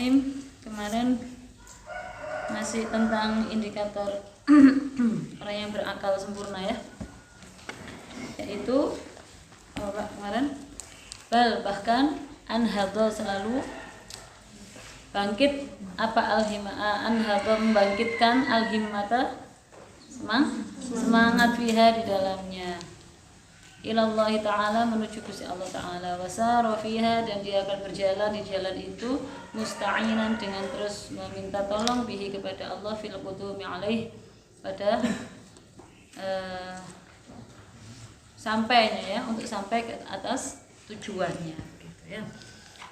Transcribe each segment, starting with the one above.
Bismillahirrahmanirrahim. Kemarin masih tentang indikator orang yang berakal sempurna ya, yaitu apa Pak kemarin? Bahkan anhadha selalu bangkit apa anhadha membangkitkan alhimmata semangat fiha di dalamnya, ilallahi ta'ala menuju Gusti Allah ta'ala, wasara fiha dan dia akan berjalan di jalan itu musta'inan dengan terus meminta tolong bihi kepada Allah fil qudumi alaih pada sampainya ya, untuk sampai ke atas tujuannya gitu ya.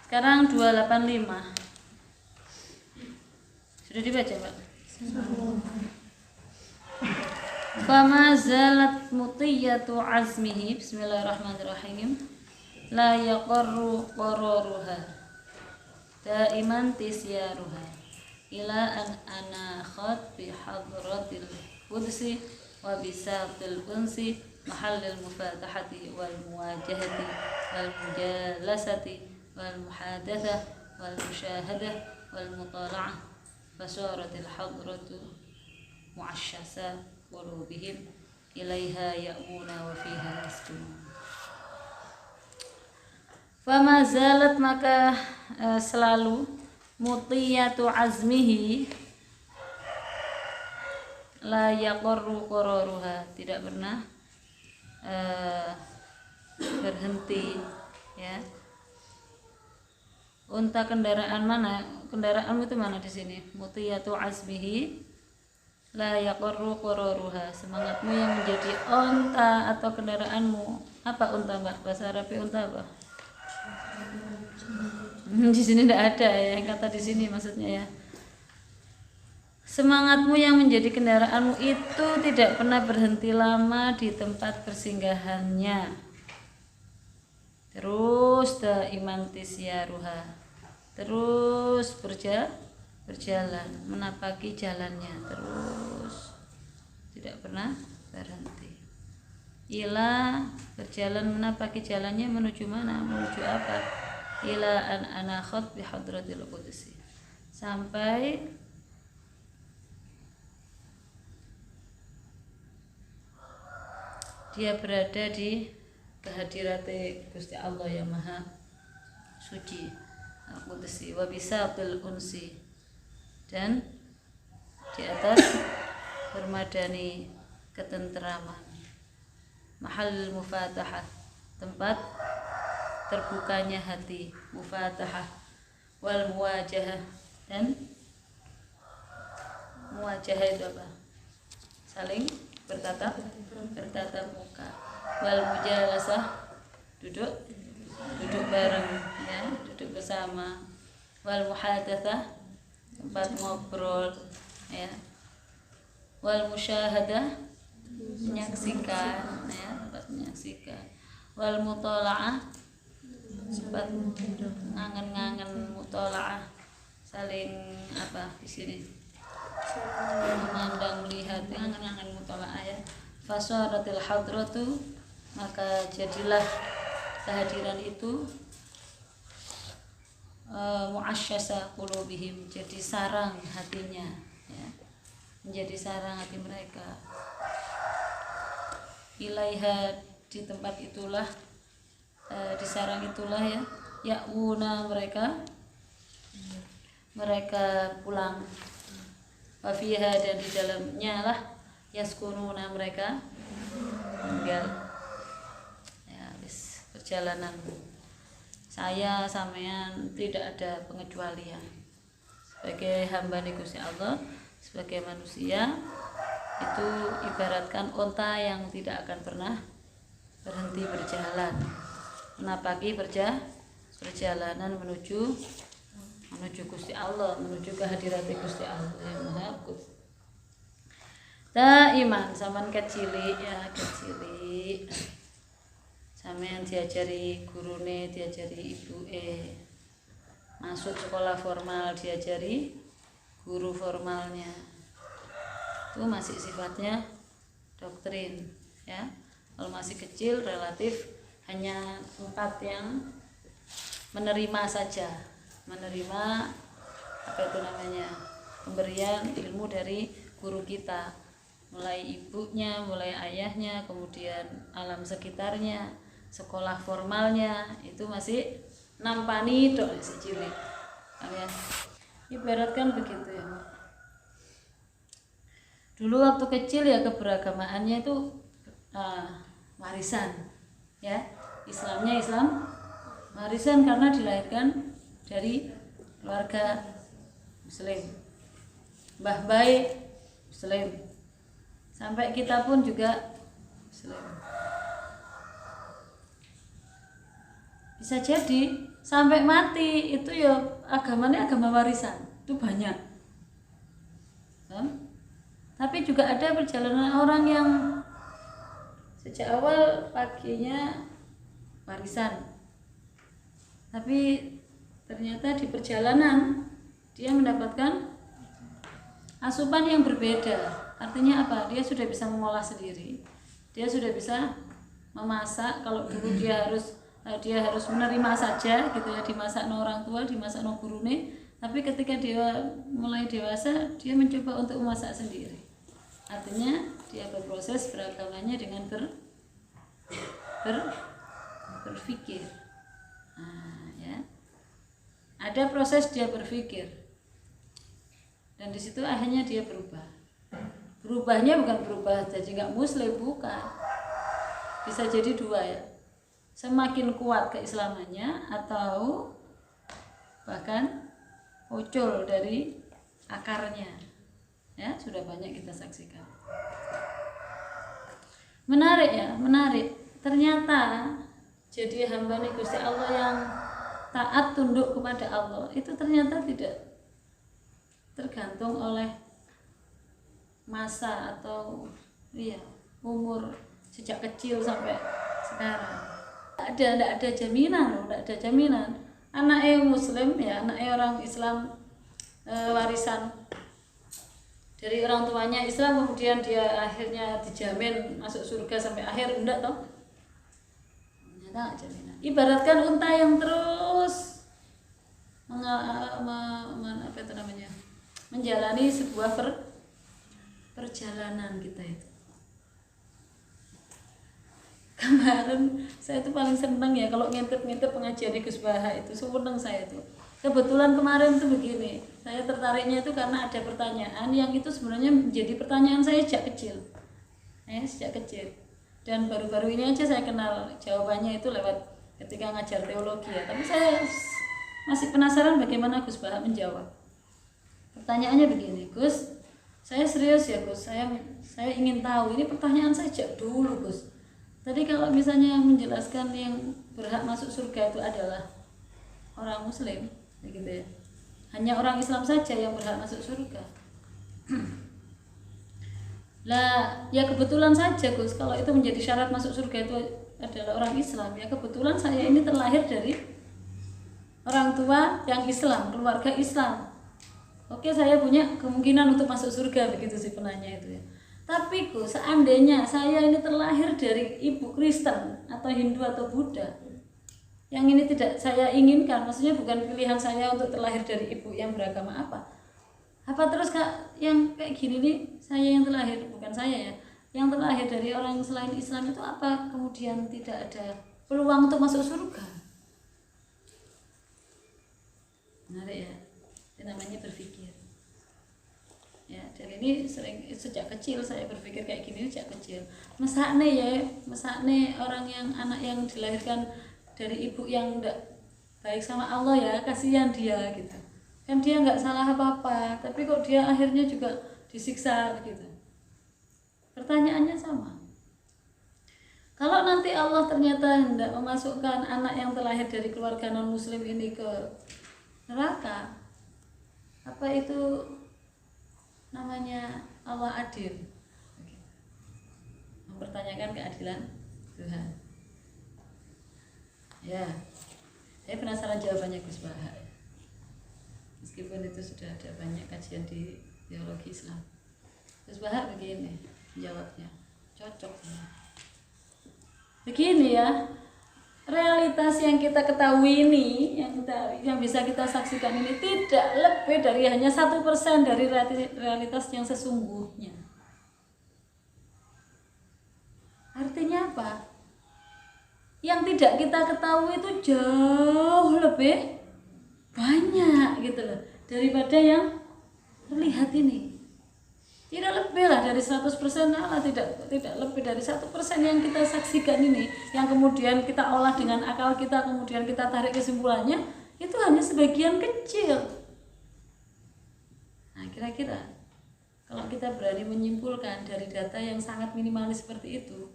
Sekarang 285 sudah dibaca Pak? Fama zalat mutiyatu azmihi, bismillahirrahmanirrahim, la yaqarru qararuha daiman tisyaruha ila an anakhat bi hadratil qudsi wa bisatil unsi mahallil mufatahati wal muwajahati wal mujalasati wal muhadathah wal musyahadah wal mutala'ah fasaratil hadratu mu'asyasa qulubihim ilaiha ya'muna wa fiha yaskunun. Fama zalat maka selalu mutiyatu azmihi la yaqarru qararuha, tidak pernah berhenti ya. Unta kendaraan mana? Kendaraan itu mana di sini? Mutiyatu azmihi la yaqarru qararuha, semangatmu yang menjadi unta atau kendaraanmu. Apa unta Mbak? Bahasa Arabnya unta apa? Di sini tidak ada ya, yang kata di sini maksudnya ya. Semangatmu yang menjadi kendaraanmu itu tidak pernah berhenti lama di tempat persinggahannya. Terus daiman tisyaruha, terus berjalan menapaki jalannya, terus tidak pernah berhenti. Ila berjalan menapaki jalannya menuju mana? Menuju apa? Ila an anakhat bi hadratil qudsi, sampai dia berada di kehadirat Gusti Allah yang Maha Suci Al-Qudsi, wa bisatil unsi, dan di atas permadani ketenteraman, mahal mufatahah, tempat terbukanya hati, mufatahah, wal muwajahah, dan muwajahah itu apa? Saling bertatap muka, wal mujalasah, duduk bareng ya, duduk bersama, wal muhadatsah, tempat ngobrol ya, wal musyahadah, menyaksikan ya, tempat menyaksikan, wal mutala'ah, tempat ngangen mutala'ah, saling apa di sini, memandang, melihat, ngangen mutala'ah ya. Fasaratil hadratu, maka jadilah kehadiran itu mu'asyasa qulubihim, jadi sarang hatinya ya, menjadi sarang hati mereka. Ilaiha, di tempat itulah, di sarang itulah ya, ya'una, mereka pulang, wa fiha, dan di dalamnya lah, yaskununa, mereka tinggal ya. Wis perjalanan saya sampean tidak ada pengecualian sebagai hamba Gusti Allah, sebagai manusia itu ibaratkan unta yang tidak akan pernah berhenti berjalan, menapaki perjalanan menuju Gusti Allah, menuju kehadirat Gusti Allah yang Maha Kuasa. Iman zaman kecilik ya, kecilik sampean diajari gurune, diajari ibuke, masuk sekolah formal diajari guru formalnya, itu masih sifatnya doktrin ya. Kalau masih kecil relatif hanya tempat yang menerima saja, menerima apa itu namanya, pemberian ilmu dari guru kita, mulai ibunya, mulai ayahnya, kemudian alam sekitarnya, sekolah formalnya, itu masih nampani dok cilik kan ya, ibaratkan begitu ya. Dulu waktu kecil ya keberagamaannya itu warisan ya, Islamnya Islam warisan karena dilahirkan dari keluarga Muslim, mbah baik Muslim, sampai kita pun juga Muslim. Bisa jadi sampai mati itu ya agamanya agama warisan, itu banyak kan? Tapi juga ada perjalanan orang yang sejak awal paginya warisan, tapi ternyata di perjalanan dia mendapatkan asupan yang berbeda. Artinya apa? Dia sudah bisa mengolah sendiri, dia sudah bisa memasak. Kalau dulu dia harus menerima saja gitu ya, dimasak no orang tua, dimasak no gurune. Tapi ketika dia mulai dewasa, dia mencoba untuk memasak sendiri. Artinya dia berproses beragamanya dengan berpikir. Nah, ya. Ada proses dia berpikir, dan di situ akhirnya dia berubah. Berubahnya bukan berubah jadi nggak Muslim, bukan. Bisa jadi dua ya. Semakin kuat keislamannya atau bahkan muncul dari akarnya. Ya, sudah banyak kita saksikan. Menarik ya, menarik. Ternyata jadi hamba Gusti Allah yang taat tunduk kepada Allah itu ternyata tidak tergantung oleh masa atau umur sejak kecil sampai sekarang. Tidak ada jaminan loh, tidak ada jaminan. Anaknya Muslim ya, anaknya orang Islam, warisan dari orang tuanya Islam, kemudian dia akhirnya dijamin masuk surga sampai akhir, enggak toh? Ternyata enggak jaminan. Ibaratkan unta yang terus menjalani sebuah perjalanan kita itu. Kemarin saya itu paling seneng ya kalau ngintip pengajian di Gus Baha itu, seneng saya itu. Kebetulan kemarin tuh begini, saya tertariknya itu karena ada pertanyaan yang itu sebenarnya menjadi pertanyaan saya sejak kecil. Sejak kecil. Dan baru-baru ini aja saya kenal jawabannya itu lewat ketika ngajar teologi ya. Tapi saya masih penasaran bagaimana Gus Baha menjawab. Pertanyaannya begini, Gus, saya serius ya Gus, saya ingin tahu, ini pertanyaan saya sejak dulu Gus. Tadi kalau misalnya menjelaskan yang berhak masuk surga itu adalah orang Muslim, gitu ya. Hanya orang Islam saja yang berhak masuk surga. Lah, ya kebetulan saja Gus, kalau itu menjadi syarat masuk surga itu adalah orang Islam, ya kebetulan saya ini terlahir dari orang tua yang Islam, keluarga Islam. Oke, saya punya kemungkinan untuk masuk surga, begitu sih penanya itu ya. Tapi Gus, seandainya saya ini terlahir dari ibu Kristen atau Hindu atau Buddha, yang ini tidak saya inginkan, maksudnya bukan pilihan saya untuk terlahir dari ibu yang beragama apa terus Kak, yang kayak gini nih, saya yang terlahir, bukan saya ya, yang terlahir dari orang selain Islam itu apa kemudian tidak ada peluang untuk masuk surga? Menarik ya, itu namanya berpikir. Ya, dan ini sering sejak kecil saya berpikir kayak gini sejak kecil. Mesakne orang yang anak yang dilahirkan dari ibu yang enggak baik sama Allah ya, kasihan dia gitu. Kan dia enggak salah apa-apa, tapi kok dia akhirnya juga disiksa gitu. Pertanyaannya sama. Kalau nanti Allah ternyata hendak memasukkan anak yang terlahir dari keluarga non muslim ini ke neraka, apa itu namanya Allah adil? Mempertanyakan keadilan Tuhan. Ya, saya penasaran jawabannya Gus Baha. Meskipun itu sudah ada banyak kajian di teologi Islam. Gus Baha begini jawabnya, cocok. Begini ya, realitas yang kita ketahui ini, yang bisa kita saksikan ini tidak lebih dari hanya 1% dari realitas yang sesungguhnya. Artinya apa? Yang tidak kita ketahui itu jauh lebih banyak gitu loh daripada yang terlihat ini. Tidak lebih lah dari 100%, tidak lebih dari 1% yang kita saksikan ini, yang kemudian kita olah dengan akal kita, kemudian kita tarik kesimpulannya, itu hanya sebagian kecil. Nah, kira-kira kalau kita berani menyimpulkan dari data yang sangat minimalis seperti itu,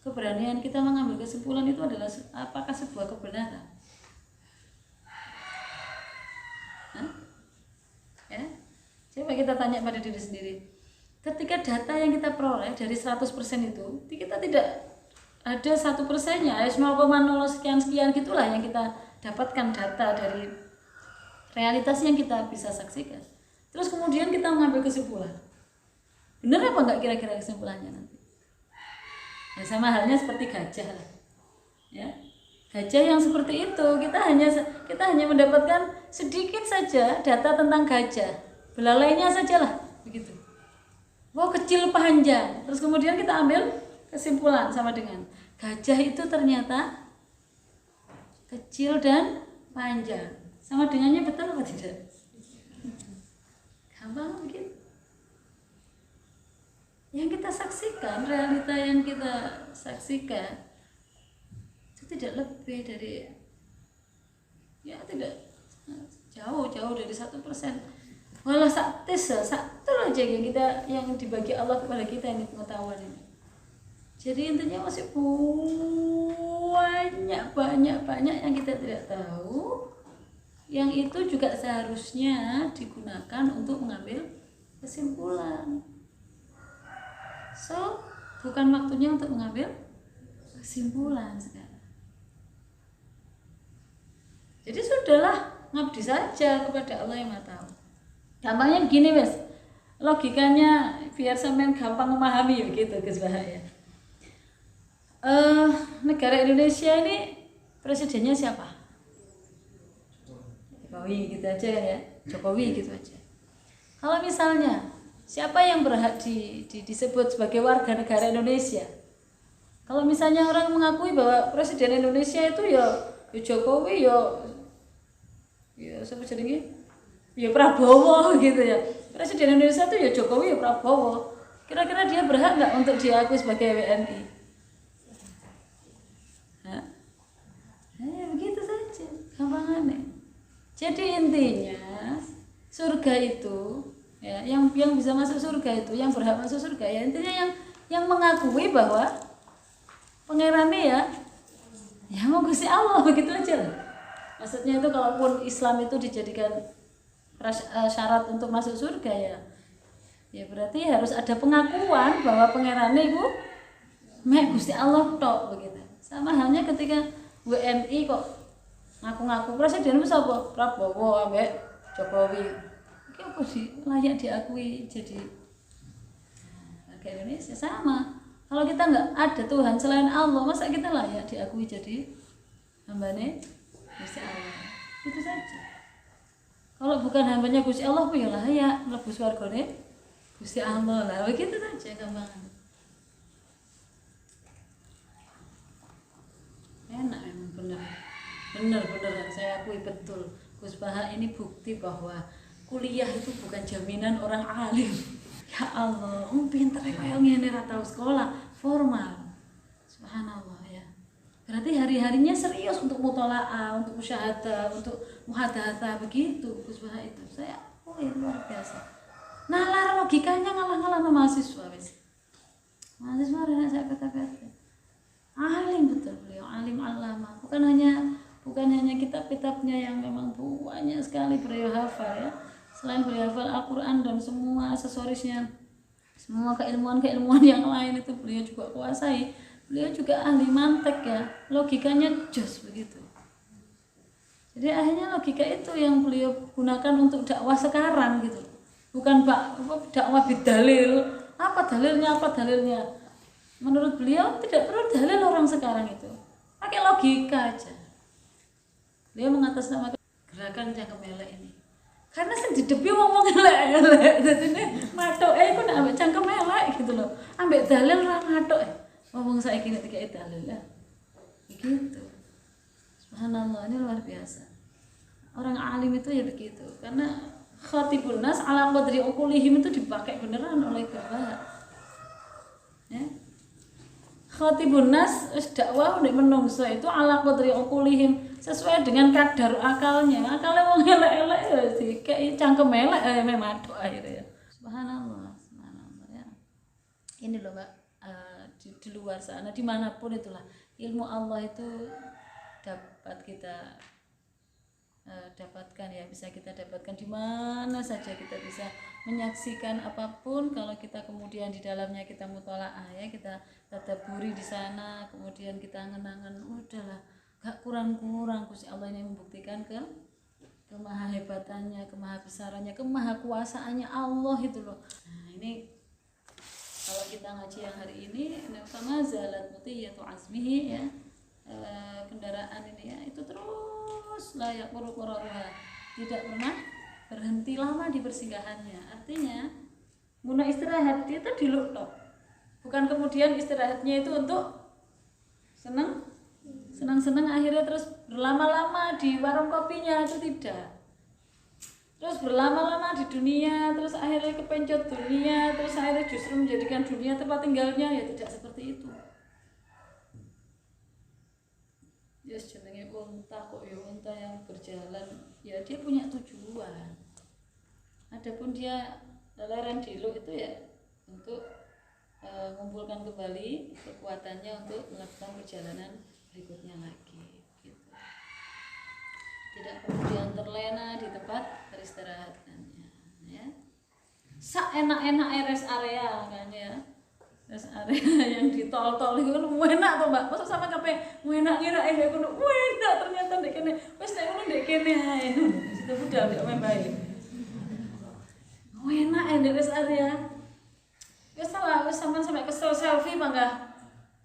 keberanian kita mengambil kesimpulan itu adalah apakah sebuah kebenaran? Ya? Coba kita tanya pada diri sendiri. Ketika data yang kita peroleh dari 100% itu, kita tidak ada 1%-nya, 0,0 sekian-sekian gitulah yang kita dapatkan data dari realitas yang kita bisa saksikan. Terus kemudian kita mengambil kesimpulan. Benar apa enggak kira-kira kesimpulannya nanti? Ya sama halnya seperti gajah lah. Ya. Gajah yang seperti itu, kita hanya mendapatkan sedikit saja data tentang gajah. Belalainya sajalah begitu. Wow, kecil panjang. Terus kemudian kita ambil kesimpulan sama dengan gajah itu ternyata kecil dan panjang. Sama dengannya betul apa tidak? Gampang begitu. Yang kita saksikan, realita yang kita saksikan itu tidak lebih dari, ya tidak jauh dari 1%. Walau satu aja yang dibagi Allah kepada kita ini pengetahuan ini. Jadi intinya masih banyak yang kita tidak tahu, yang itu juga seharusnya digunakan untuk mengambil kesimpulan. So, bukan waktunya untuk mengambil kesimpulan sekarang. Jadi sudahlah, ngabdi saja kepada Allah yang Maha Tahu. Gampangnya begini Mas, logikanya biar sampean gampang memahami begitu Gus Bahaya. Negara Indonesia ini presidennya siapa? Jokowi gitu aja ya, Jokowi gitu aja. Kalau misalnya siapa yang berhak disebut sebagai warga negara Indonesia? Kalau misalnya orang mengakui bahwa presiden Indonesia itu ya Jokowi, ya siapa jadinya? Ya Prabowo gitu ya. Presiden Indonesia itu ya Jokowi ya Prabowo. Kira-kira dia berhak nggak untuk diakui sebagai WNI? Ya begitu saja, gampangannya. Jadi intinya surga itu ya, yang bisa masuk surga itu, yang berhak masuk surga ya intinya yang mengakui bahwa pangerannya ya mau Gusti Allah, begitu aja lah. Maksudnya itu kalaupun Islam itu dijadikan syarat untuk masuk surga ya berarti harus ada pengakuan bahwa pangerannya itu mek Gusti Allah tok begitu. Sama halnya ketika WNI kok ngaku-ngaku presiden itu siapa? Prabowo ambek Jokowi. Iki apa sih layak diakui jadi warga Indonesia? Sama. Kalau kita nggak ada Tuhan selain Allah, masa kita layak diakui jadi hambane Gusti Allah? Itu saja. Kalau bukan hambanya Gusti Allah, ya layak mlebu swargane Gusti Allah lah. Begitu saja gampangan. Enak memang benar saya akui betul. Gus Baha ini bukti bahwa kuliah itu bukan jaminan orang alim. Ya Allah, pinter kaya ngene ra tau sekolah formal. Subhanallah ya. Berarti hari-harinya serius untuk mutolaah, untuk musyahadah, untuk muhadatsah begitu Gus Baha itu. Saya luar biasa. Nalar logikanya ngalah-ngalah sama mahasiswa wis. Mahasiswa rene saya kata-kata. Alim betul beliau, alim alama. Bukan hanya kitab-kitabnya yang memang banyak sekali beliau hafal ya. Selain beliau hafal Al-Qur'an dan semua aksesorisnya, semua keilmuan yang lain itu beliau juga kuasai. Beliau juga ahli mantek ya, logikanya jos begitu. Jadi akhirnya logika itu yang beliau gunakan untuk dakwah sekarang gitu. Bukan dakwah bidalil. Apa dalilnya? Menurut beliau tidak perlu dalil orang sekarang itu. pakai logika aja. Dia mengatasnamakan gerakan cangkem elek ini. Karena sing didepi wong-wong elek-elek. Dadine mathoke iku nek ambek cangkem elek gitu loh. Ambek dalil ora mathok. Wong saiki nek dikek dalil ya. Begitu. Subhanallah, ini luar biasa. Orang alim itu ya begitu. Karena khatibun nas ala qadri uqulihim itu dipakai beneran oleh Bapak. Ya. Khatibun nas dakwah nek menungso itu ala qadri uqulihim, sesuai dengan kadar akalnya. Akalnya wong elek-elek ya dikek cangkem elek memang mathok akhirnya. Subhanallah, subhanallah ya. Ini loh Mbak, di luar sana dimanapun itulah ilmu Allah itu dapat kita dapatkan ya, bisa kita dapatkan di mana saja. Kita bisa menyaksikan apapun kalau kita kemudian di dalamnya kita mutalaah ya, kita tadabburi di sana, kemudian kita ngenangan, udahlah gak kurang-kurang Gusti Allah ini membuktikan kemahahebatannya, kemahabesarannya, kemahakuasaannya Allah itu loh. Nah, ini kalau kita ngaji yang hari ini sama zalat mutiyatu azmihi ya, kendaraan ini ya itu terus layak qurquraruha, tidak pernah berhenti lama di persinggahannya. Artinya guna istirahat dia itu diluk-tok, bukan kemudian istirahatnya itu untuk senang-senang akhirnya terus berlama-lama di warung kopinya, itu tidak. Terus berlama-lama di dunia, terus akhirnya kepencot dunia, terus akhirnya justru menjadikan dunia tempat tinggalnya, ya tidak seperti itu. Ya jenenge unta kok ya, unta yang berjalan ya dia punya tujuan. Adapun dia leleren diluk itu ya untuk mengumpulkan kembali kekuatannya untuk melakukan perjalanan berikutnya lagi gitu. Tidak kemudian terlena di tempat peristirahatannya ya. Sak enak-enak rest area kan ya. Rest area yang di tol-tol itu kan enak to Mbak. Masa sama kabeh enak ngira ndek kono. Enak ternyata ndek kene. Wis nek ngono ndek kene ae. Situ budal ndek omahe bae. Enak ndek rest area. Wis salah, wis sampai kesel selfie mangga.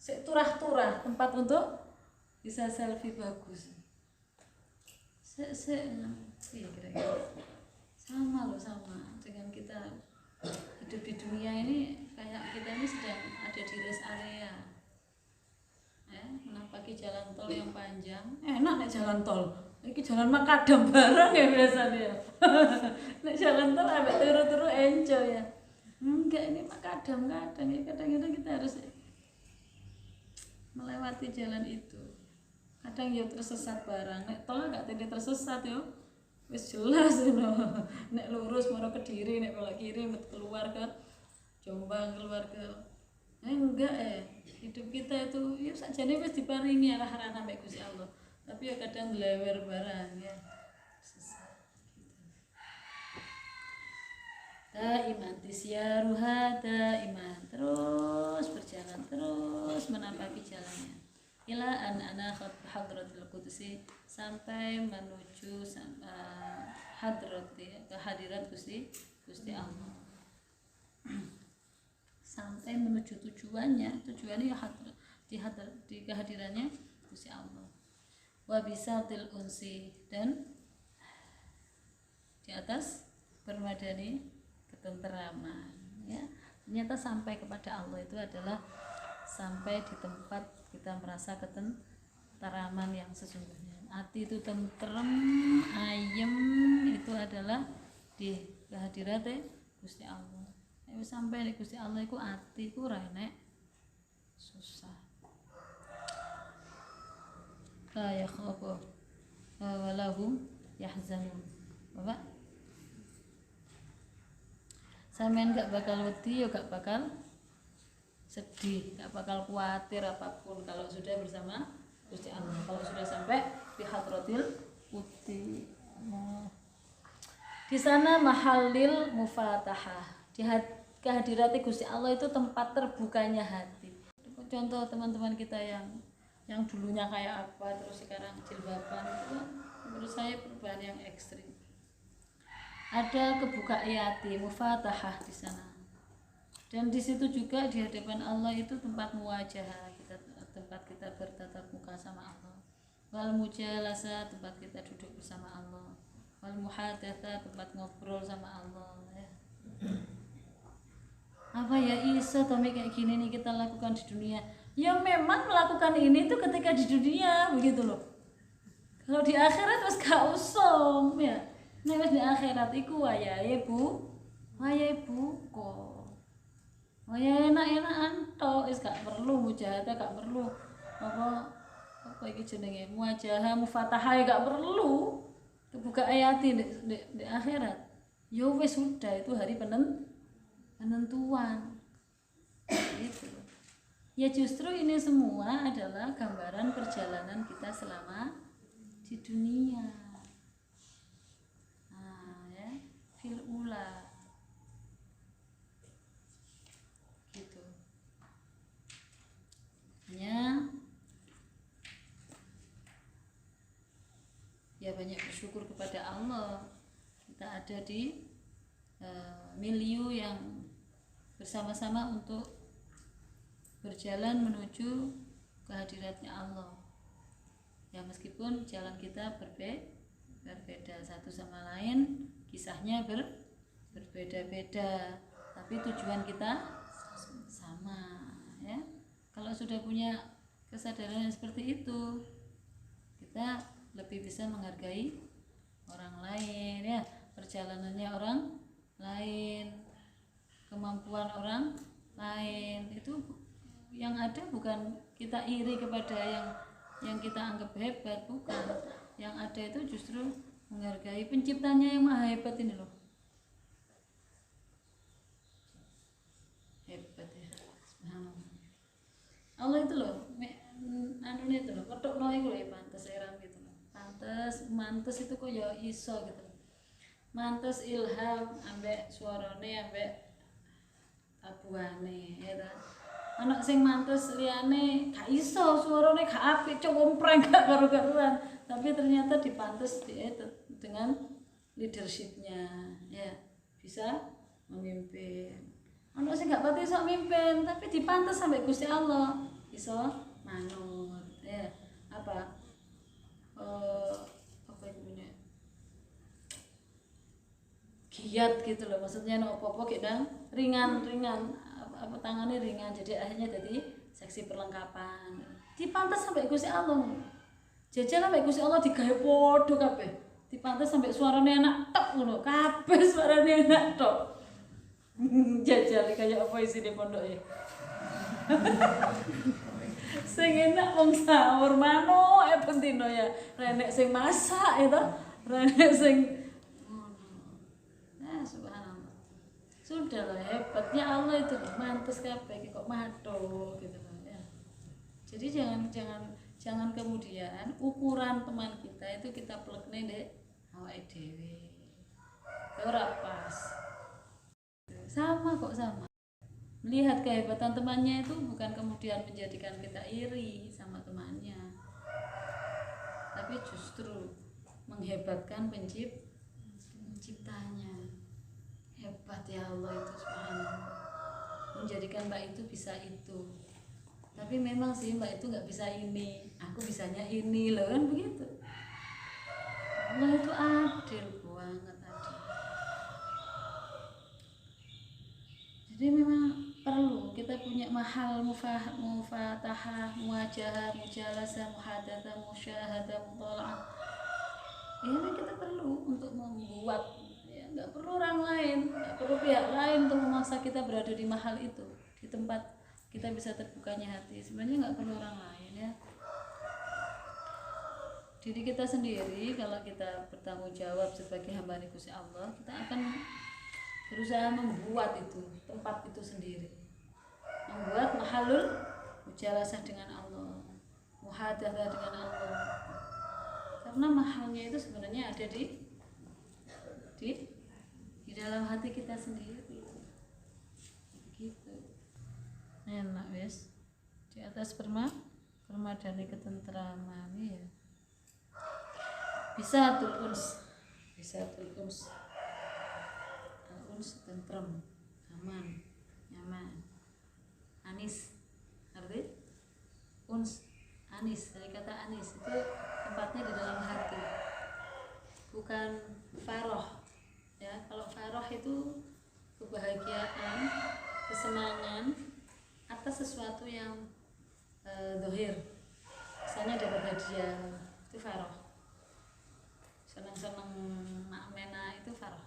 Sik turah-turah tempat untuk bisa selfie bagus. Iya kira-kira sama loh, sama dengan kita hidup di dunia ini. Kayak kita ini sedang ada di rest area ya, menampaki jalan tol yang panjang. Enak nek jalan tol ini jalan makadam bareng ya biasanya. Nek jalan tol ambek turu-turu enjoy ya. Enggak, ini makadam kadang ya, kadang-kadang kita harus melewati jalan itu. Kadang ya tersesat barang, nek tol gak tende tersesat yo. Wis jelas ngono. Nek lurus maro Kediri, nek belok kiri keluar ke Jombang, keluar ke enggak hidup kita itu ya sakjane wis diparingi arah-arah sampai Gusti Allah. Tapi ya kadang lewer barang ya. Sesat gitu. Daiman tisyaruha daiman, terus berjalan, terus menampaki jalannya. Ila an-ana hadratul qudsi, sampai menuju hadrat kehadirat Gusti Allah. Sampai menuju tujuannya ya di kehadirannya Gusti Allah. Wa bisatil unsi, dan di atas permadani ketenteraman ya. Ternyata sampai kepada Allah itu adalah sampai di tempat kita merasa ketenteraman yang sesungguhnya. Hati itu tentrem, ayem, itu adalah di kehadirat Gusti Allah. Sampai di Gusti Allah iku ati ku ora enek susah. La yakhafu wa lahum yahzanun. Bapak, sampean gak bakal wedi, ya gak bakal sedih, gak bakal khawatir apapun kalau sudah bersama Gusti Allah. Kalau sudah sampai di hadratil qudsi. Di sana mahallil mufatahah. Di kehadirat Gusti Allah itu tempat terbukanya hati. Contoh teman-teman kita yang dulunya kayak apa terus sekarang jilbaban, itu menurut saya perubahan yang ekstrim. Ada kebukaan hati, mufatahah di sana. Dan di situ juga di hadapan Allah itu tempat muwajahah, kita tempat kita bertatap muka sama Allah. Wal mujalasa, tempat kita duduk bersama Allah. Wal muhadatsa, tempat ngobrol sama Allah ya. Apa ya iso Tommy kayak gini nih kita lakukan di dunia? Ya memang melakukan ini tuh ketika di dunia begitu loh. Kalau di akhirat wis gak usum ya. Nek wis di akhirat iku wayahe buka. Wayahe enak-enakan tok wis gak perlu mujahadah, gak perlu apa iki jenenge muajahah mufatahah gak perlu. Kebuka ayati di akhirat. Yo wis sudah itu hari penentuan. Gitu. Ya justru ini semua adalah gambaran perjalanan kita selama di dunia. Nah, ya, fil ula. Gitu. Ya banyak bersyukur kepada Allah. Kita ada di milieu yang bersama-sama untuk berjalan menuju kehadiratnya Allah. Ya meskipun jalan kita berbeda satu sama lain, kisahnya berbeda-beda, tapi tujuan kita sama ya. Kalau sudah punya kesadaran yang seperti itu, kita lebih bisa menghargai orang lain ya, perjalanannya orang lain, kemampuan orang lain. Itu yang ada bukan kita iri kepada yang kita anggap hebat, bukan. Yang ada itu justru menghargai penciptanya yang maha hebat ini loh. Hebat ya, subhanallah. Allah itu loh, anunya itu loh, ketokno iku lho pantes heran gitu loh. Mantes itu kok ya iso gitu. Mantes ilham ambek suarane ambek tabuhane ya ta. Anak sing mantes liyane gak iso, suarane gak apik, compreng gak karu-karuan, tapi ternyata dipantes dengan leadershipnya ya, bisa memimpin. Anak sing gak pati iso mimpin, tapi dipantes sampai Gusti Allah, iso manut ya. Apa itu giat gitu loh, maksudnya apa-apa kita ringan apa tangannya ringan, jadi akhirnya jadi seksi perlengkapan dipantas sampai Gusti Allah. Jajal sampai Gusti Allah digawe podo kabeh, dipantas sampai suaranya enak tok ngono kabeh, suaranya enak tok. Jajal kayak apa isi di pondok ya. Sing enak wong sahur mano pentino ya, renek sing masak itu, renek sing subhanallah. Sudah lah, hebatnya Allah itu mantes kabeh kok mato gitu loh ya. Jadi jangan kemudian ukuran teman kita itu kita plekne ndek awake dhewe. Ora pas. Sama. Melihat kehebatan temannya itu bukan kemudian menjadikan kita iri sama temannya, tapi justru menghebatkan penciptanya. Hebat ya Allah itu subhanallah, menjadikan Mbak itu bisa itu. Tapi memang sih Mbak itu nggak bisa ini, aku bisanya ini loh, kan begitu. Allah itu adil banget, adil. Jadi memang perlu kita punya mahal mufatahah, muajahah, mujalasah, muhadatsah, musyahadah, muthala'ah. Ini kita perlu untuk membuat, ya nggak perlu orang lain, nggak perlu pihak lain untuk memaksa kita berada di mahal itu, di tempat kita bisa terbukanya hati. Sebenarnya nggak perlu orang lain ya. Diri kita sendiri, kalau kita bertanggung jawab sebagai hamba Gusti Allah, kita akan berusaha membuat itu tempat itu sendiri, membuat mahalul mujalasah dengan Allah, muhadatsah dengan Allah, karena mahalnya itu sebenarnya ada di dalam hati kita sendiri. Begitu enak wes di atas permadani ketentraman ya. Bisa uns tentrem, aman, nyaman, anis, arti uns, anis, dari kata anis itu tempatnya di dalam hati, bukan faroh ya. Kalau faroh itu kebahagiaan, kesenangan atas sesuatu yang dohir, misalnya dapat hadiah, itu faroh. Senang-senang mena itu faroh.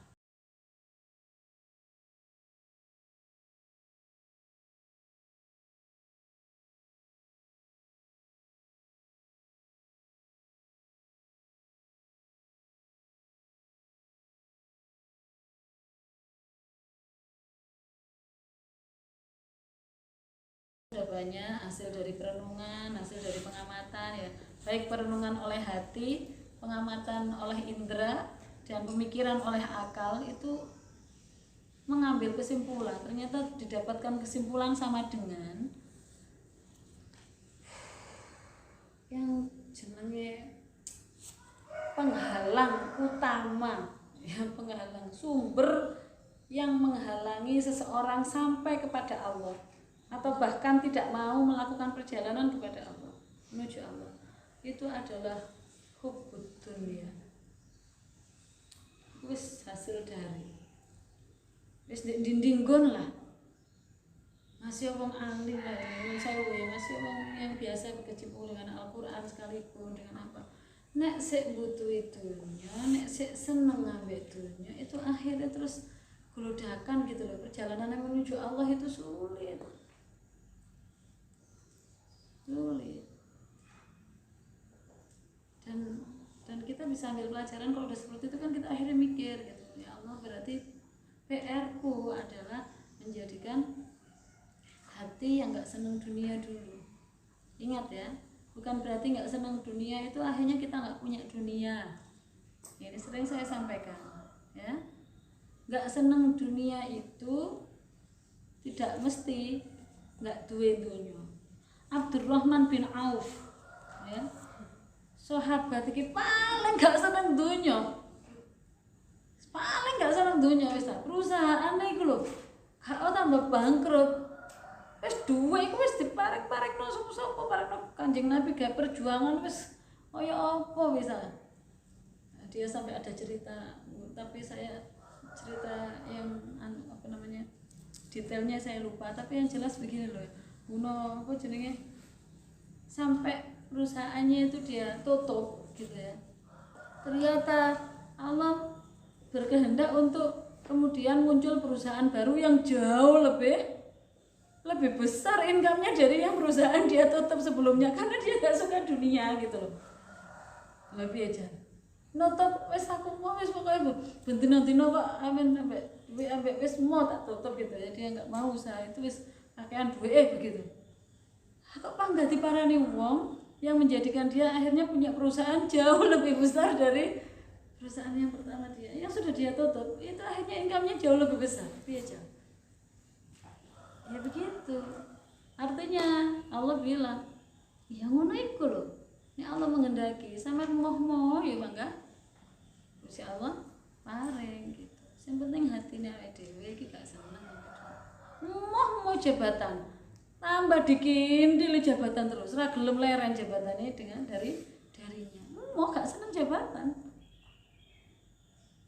Sudah banyak hasil dari perenungan, hasil dari pengamatan ya, baik perenungan oleh hati, pengamatan oleh indera, dan pemikiran oleh akal, itu mengambil kesimpulan, ternyata didapatkan kesimpulan sama dengan yang jenenge penghalang utama ya, penghalang sumber yang menghalangi seseorang sampai kepada Allah atau bahkan tidak mau melakukan perjalanan kepada Allah, menuju Allah, itu adalah hubbud dunya. Wis hasil dari wis dinding gon lah, masih wong alim lah, saya masih wong yang biasa berkecimpung dengan Al-Quran sekalipun, dengan apa, nek sik butuh itunya, nek sik seneng ambek dunya, itu akhirnya terus gelodakan gitu loh. Perjalanan yang menuju Allah itu sulit. Dan kita bisa ambil pelajaran kalau udah seperti itu kan, kita akhirnya mikir gitu, ya Allah, berarti PR ku adalah menjadikan hati yang nggak senang dunia dulu. Ingat ya, bukan berarti nggak senang dunia itu akhirnya kita nggak punya dunia. Ini sering saya sampaikan ya, nggak senang dunia itu tidak mesti nggak duwe dunia. Abdurrahman bin Auf ya, sahabat iki paling gak seneng dunya, paling gak seneng dunya. Wis perusahaane iku lho gak tambah bangkrut, wis duwe iku wis diparek-parekno sapa-sapa, parekno Kanjeng Nabi gak perjuangan wis kaya apa wis. Dia sampai ada cerita, tapi saya cerita yang apa namanya detailnya saya lupa, tapi yang jelas begini loh, Uno apa jenenge, sampai perusahaannya itu dia tutup gitu ya, ternyata Allah berkehendak untuk kemudian muncul perusahaan baru yang jauh lebih besar income-nya dari yang perusahaan dia tutup sebelumnya, karena dia gak suka dunia gitu loh. Lebih aja nutup wis, aku mau wis pokoknya bentino-tino kok amen ambek wis mau tak tutup gitu ya, dia nggak mau usaha itu wis kakean duwe begitu. Kok pangga diparani wong yang menjadikan dia akhirnya punya perusahaan jauh lebih besar dari perusahaan yang pertama dia yang sudah dia tutup, itu akhirnya income-nya jauh lebih besar. Biasa ya begitu. Artinya Allah bilang ya ngono iku lho, ini Allah mengendaki sama moh ya bangga Gusti Allah paring gitu. Yang penting hatine awake dhewe iki gak seneng mau jabatan, tambah dikindil jabatan terus, ora gelem leren jabatannya dengan darinya. Mau gak seneng jabatan,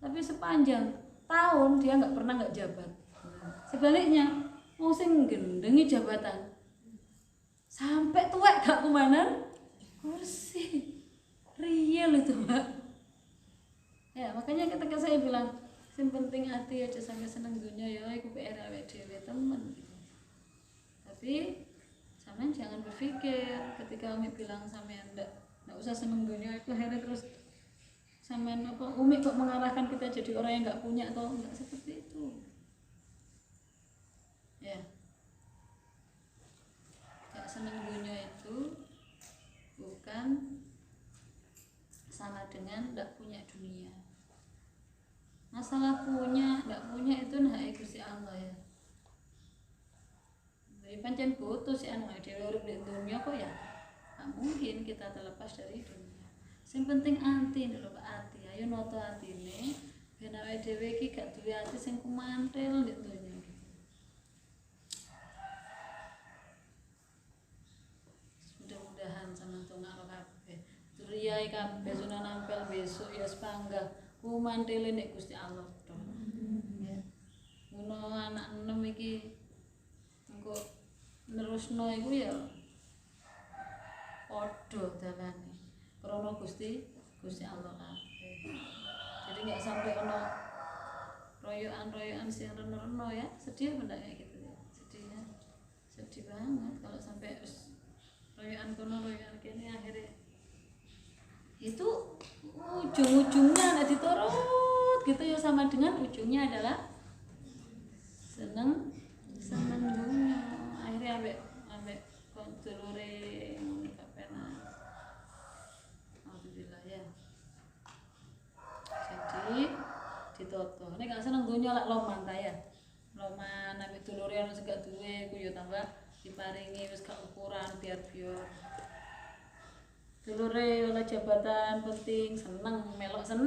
tapi sepanjang tahun dia nggak pernah nggak jabat. Sebaliknya mau sing gendengi jabatan sampai tua gak kumanan kursi, real itu mbak ya. Makanya ketika saya bilang yang penting hati aja sampai seneng dunia ya, iku PR awake dhewe temen gitu. Tapi sampean jangan berpikir ketika Umi bilang sampean ndak usah seneng dunia itu akhirnya terus sampean apa Umi kok mengarahkan kita jadi orang yang nggak punya, atau enggak seperti itu ya. Gak seneng dunia itu bukan sama dengan ndak punya dunia. Masalah punya nggak punya itu nah Gusti Allah ya. Jadi pancen butuh si anu dhewe urip di dunia kok ya. Nggak mungkin kita terlepas dari dunia. Yang penting ati lho Pak, ati. Ayo noto atine ben awake dhewe iki gak duwe ati sing kumantel di dunia gitu. ae kabeh Sunan Ampel besok ya sepanggah ku mantele nek Gusti Allah to. Ya. Ngono anak 6 iki engko nerusno iku ya padha dalane. Krana Gusti Allah kabeh. Jadi enggak sampai ono royoan sing reno-reno ya. Sedih benda kayak gitu ya. Sedih banget kalau sampai royoan kono royoan kene akhirnya itu ujung-ujungnya nek diturut gitu ya sama dengan ujungnya adalah seneng dunia. Akhirnya ambek konsulure gak penak. Alhamdulillah ya. Jadi ditoto. Nek gak seneng dunia lak loman ta ya. Loman ambek dulure ana sing gak duwe ku yo tambah diparingi wis gak ukuran biar dulure oleh jabatan penting seneng melok seneng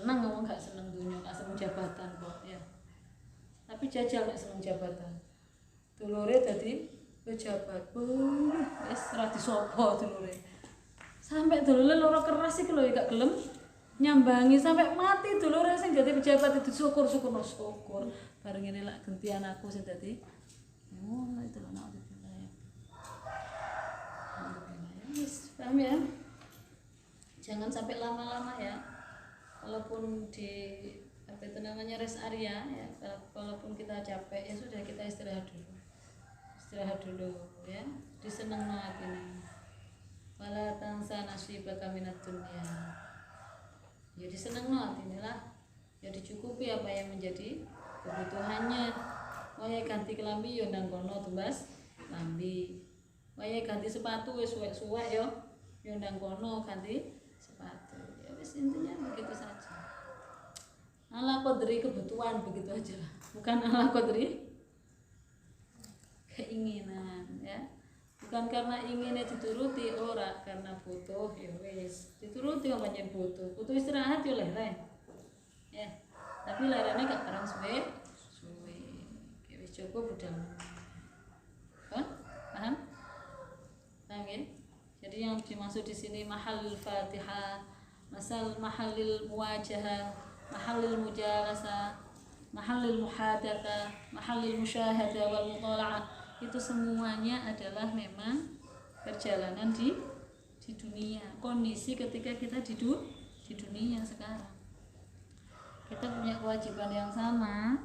ngomong gak seneng dunia gak seneng jabatan kok ya. Tapi jajal nek seneng jabatan. Dulure dadi pejabat. Wis ora disopo dulure. Sampai dulure loro keras iki lho gak gelem nyambangi sampai mati dulure sing dadi pejabat itu syukur. Bareng ngene lak gentian aku sing dadi itu lho nak ya. Wis paham ya? Jangan sampai lama-lama ya. Walaupun di apa itu namanya rest area ya, walaupun kita capek ya sudah kita istirahat dulu ya, disenengno atine. Wala tansa nasibaka minad dunya. Ya disenengno atine lah. Ya dicukupi apa yang menjadi kebutuhannya. Wayahe ganti kelambi yo nang kono tumbas lambi. Wayahe ganti sepatu wis suwek-suwek yo nang kono ganti sepatu. Ya wis intinya begitu saja. Ala qadri kebutuhan begitu aja lah. Bukan ala qadri keinginan ya. Bukan karena inginnya dituruti ora karena butuh ya wis. Dituruti kok pancen butuh. Butuh istirahat yo leren. Ya. Tapi lerene gak barang suwe. Ya wis cukup udah. Paham? Paham ya? Jadi yang dimaksud di sini mahallul Fatihah, mahallil muwajahah, mahallil mujalasah, mahallil muhadatah, mahallil musyahadah wal muthala'ah, itu semuanya adalah memang perjalanan di dunia. Kondisi ketika kita di dunia sekarang. Kita punya kewajiban yang sama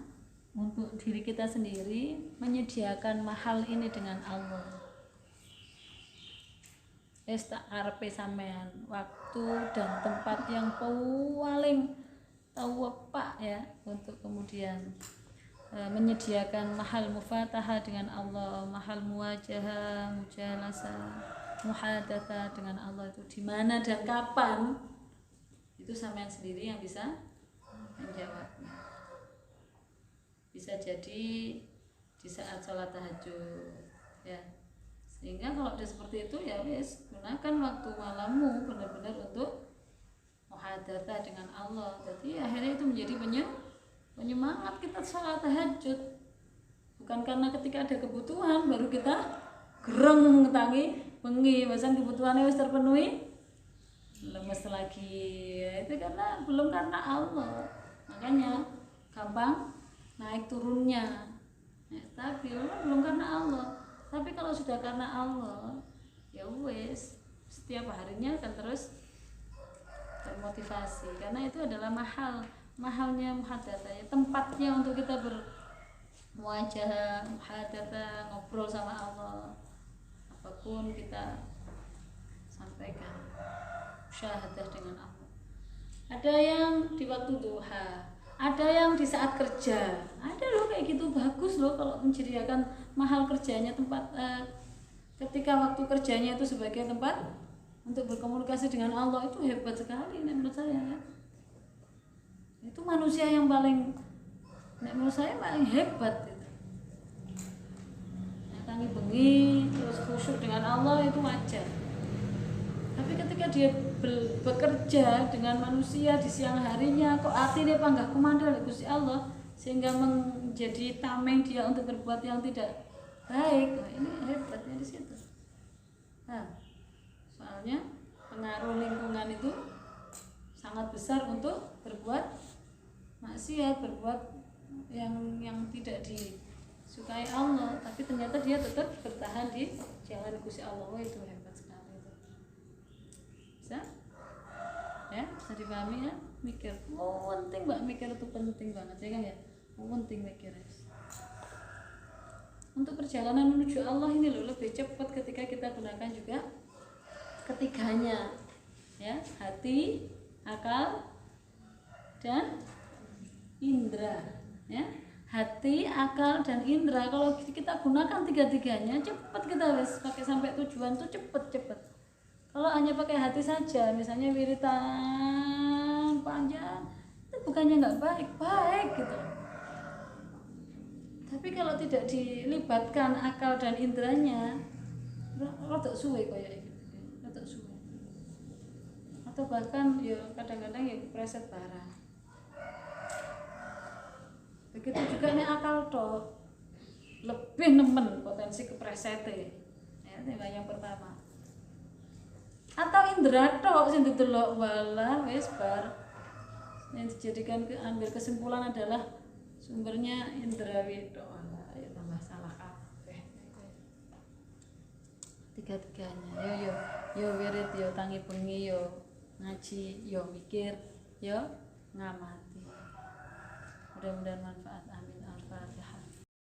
untuk diri kita sendiri, menyediakan mahal ini dengan Allah. Tak arepe sampean waktu dan tempat yang paling tawapak ya untuk kemudian menyediakan mahal mufatahah dengan Allah, mahal muwajahah, mujalasah, muhadatsah dengan Allah itu di mana dan kapan, itu sampean sendiri yang bisa menjawabnya. Bisa jadi di saat sholat tahajud ya. Sehingga kalau udah seperti itu ya wis gunakan waktu malammu benar-benar untuk muhadatsah dengan Allah. Jadi akhirnya itu menjadi penyemangat kita sholat tahajud. Bukan karena ketika ada kebutuhan baru kita gereng tangi bengi, bahkan kebutuhannya wis terpenuhi lemes lagi. Ya, itu belum karena Allah. Makanya gampang naik turunnya. Ya, tapi belum karena Allah. Tapi kalau sudah karena Allah, ya wes setiap harinya akan terus termotivasi karena itu adalah mahalnya muhadatsah ya, tempatnya untuk kita bermuajahah, muhadatsah, ngobrol sama Allah. Apapun kita sampaikan musyahadah dengan Allah. Ada yang di waktu duha, ada yang di saat kerja, ada loh kayak gitu, bagus loh kalau menyediakan mahal kerjanya, tempat ketika waktu kerjanya itu sebagai tempat untuk berkomunikasi dengan Allah, itu hebat sekali menurut saya ya. Itu manusia yang paling menurut saya paling hebat itu. Tangi bengi terus khusyuk dengan Allah itu wajar. Tapi ketika dia bekerja dengan manusia di siang harinya, kok artinya panggah kumandal Gusti Allah sehingga menjadi tameng dia untuk berbuat yang tidak baik. Nah, ini hebatnya di situ. Nah, soalnya pengaruh lingkungan itu sangat besar untuk berbuat maksiat, berbuat yang tidak disukai Allah, tapi ternyata dia tetap bertahan di jalan Gusti Allah. Wah, itu hebat sekali itu. Bisa? Ya, bisa dipahami ya? Mikir. Oh, penting Mbak, mikir itu penting banget ya kan ya? Oh, penting mikir. Untuk perjalanan menuju Allah ini loh lebih cepat ketika kita gunakan juga ketiganya. Ya, hati, akal, dan indera. Ya, hati, akal, dan indera. Kalau kita gunakan tiga-tiganya, cepat kita wes pakai sampai tujuan tuh cepet. Kalau hanya pakai hati saja, misalnya wiritan panjang, itu bukannya nggak baik gitu. Tapi kalau tidak dilibatkan akal dan inderanya, rada suwe kayak gitu, rada suwe. Atau bahkan ya kadang-kadang ya preset barang. Begitu juga nih akal toh lebih nemen potensi kepresete. Ya, yang pertama. Atau indera toh sing didelok wala wis bar. Yang dijadikan ambil kesimpulan adalah sumbernya indrawi toh ya tambah salah kabeh. Tiga-tiganya. Yo wirid, yo tangi bengi, yo ngaji, yo mikir, yo ngamati. Mudah-mudahan manfaat.